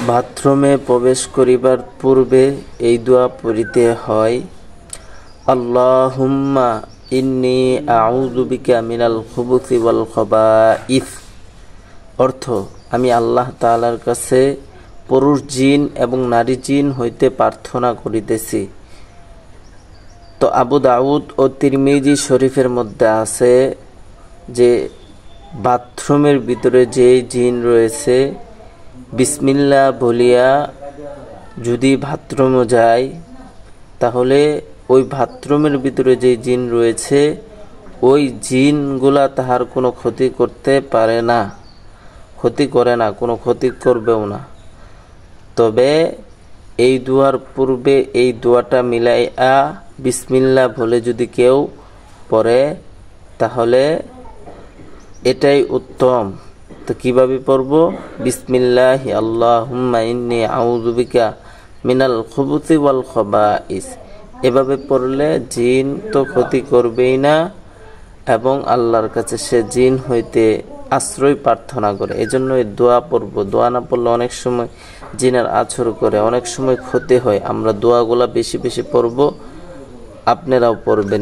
বাথরুমে প্রবেশ করিবার পূর্বে এই দোয়া পড়িতে হয়, আল্লাহুম্মা ইন্নী আউযু বিকা মিনাল খুবুসি ওয়াল খাবাইস। অর্থ, আমি আল্লাহ তাআলার কাছে পুরুষ জিন এবং নারী জিন হইতে প্রার্থনা করিতেছি। তো আবু দাউদ ও তিরমিজি শরীফের মধ্যে আছে যে বাথরুমের ভিতরে যে জিন রয়েছে, বিসমিল্লাহ বলিয়া যদি বাথরুমে যায়, তাহলে ওই বাথরুমের ভিতরে যে জিন রয়েছে ওই জিনগুলা তাহার কোনো ক্ষতি করতে পারে না, ক্ষতি করে না, কোনো ক্ষতি করবেও না। তবে এই দোয়ার পূর্বে এই দোয়াটা মিলাইয়া বিসমিল্লাহ বলে যদি কেউ পড়ে তাহলে এটাই উত্তম। তো কিভাবে পড়ব? বিসমিল্লাহি আল্লাহুম্মা ইন্নী আউযু বিকা মিনাল খুবুসি ওয়াল খাবাইস। এভাবে পড়লে জিন তো ক্ষতি করবেই না এবং আল্লাহর কাছে সে জিন হইতে আশ্রয় প্রার্থনা করে। এজন্য এই দোয়া পড়ব। দোয়া না পড়লে অনেক সময় জিনের আছর করে, অনেক সময় ক্ষতি হয়। আমরা দোয়াগুলা বেশি বেশি পড়ব, আপনারাও পড়বেন।